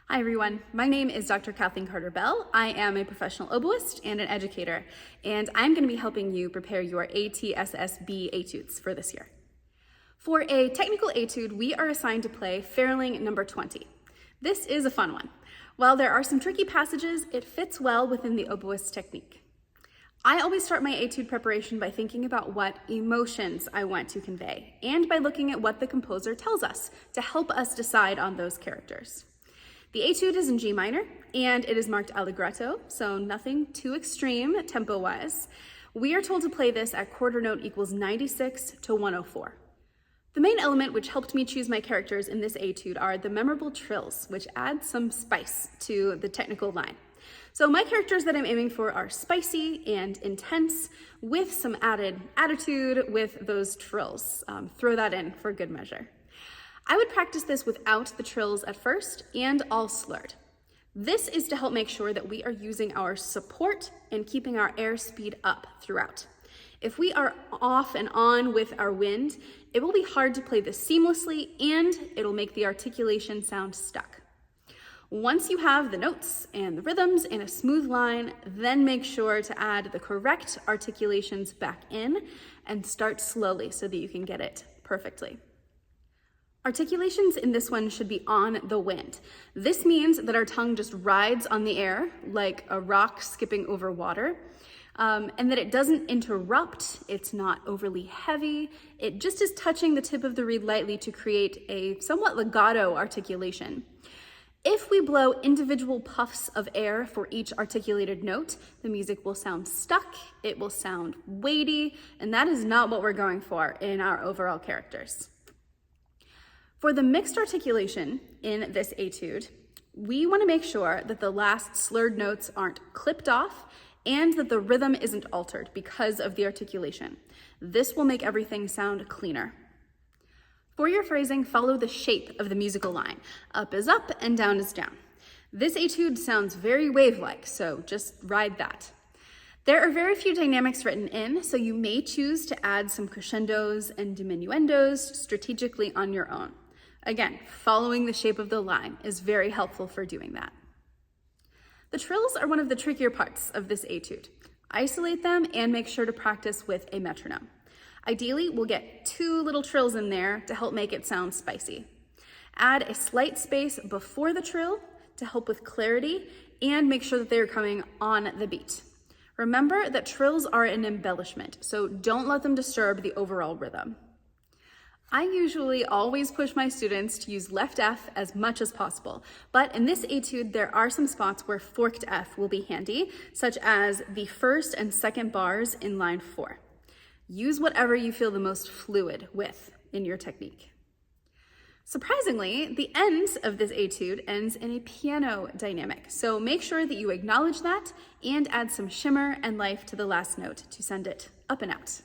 Hi everyone, my name is Dr. Kathleen Carter Bell. I am a professional oboist and an educator, and I'm going to be helping you prepare your ATSSB Etudes for this year. For a technical etude, we are assigned to play Ferling number 20. This is a fun one. While there are some tricky passages, it fits well within the oboist technique. I always start my etude preparation by thinking about what emotions I want to convey, and by looking at what the composer tells us to help us decide on those characters. The etude is in G minor, and it is marked allegretto, so nothing too extreme tempo-wise. We are told to play this at quarter note equals 96 to 104. The main element which helped me choose my characters in this etude are the memorable trills, which add some spice to the technical line. So my characters that I'm aiming for are spicy and intense, with some added attitude with those trills. Throw that in for good measure. I would practice this without the trills at first and all slurred. This is to help make sure that we are using our support and keeping our airspeed up throughout. If we are off and on with our wind, it will be hard to play this seamlessly, and it'll make the articulation sound stuck. Once you have the notes and the rhythms in a smooth line, then make sure to add the correct articulations back in and start slowly so that you can get it perfectly. Articulations in this one should be on the wind. This means that our tongue just rides on the air like a rock skipping over water, and that it doesn't interrupt, it's not overly heavy, it just is touching the tip of the reed lightly to create a somewhat legato articulation. If we blow individual puffs of air for each articulated note, the music will sound stuck, it will sound weighty, and that is not what we're going for in our overall characters. For the mixed articulation in this etude, we want to make sure that the last slurred notes aren't clipped off and that the rhythm isn't altered because of the articulation. This will make everything sound cleaner. For your phrasing, follow the shape of the musical line. Up is up and down is down. This etude sounds very wave-like, so just ride that. There are very few dynamics written in, so you may choose to add some crescendos and diminuendos strategically on your own. Again, following the shape of the line is very helpful for doing that. The trills are one of the trickier parts of this etude. Isolate them and make sure to practice with a metronome. Ideally, we'll get 2 little trills in there to help make it sound spicy. Add a slight space before the trill to help with clarity and make sure that they are coming on the beat. Remember that trills are an embellishment, so don't let them disturb the overall rhythm. I usually always push my students to use left F as much as possible, but in this etude, there are some spots where forked F will be handy, such as the first and second bars in line 4. Use whatever you feel the most fluid with in your technique. Surprisingly, the end of this etude ends in a piano dynamic, so make sure that you acknowledge that and add some shimmer and life to the last note to send it up and out.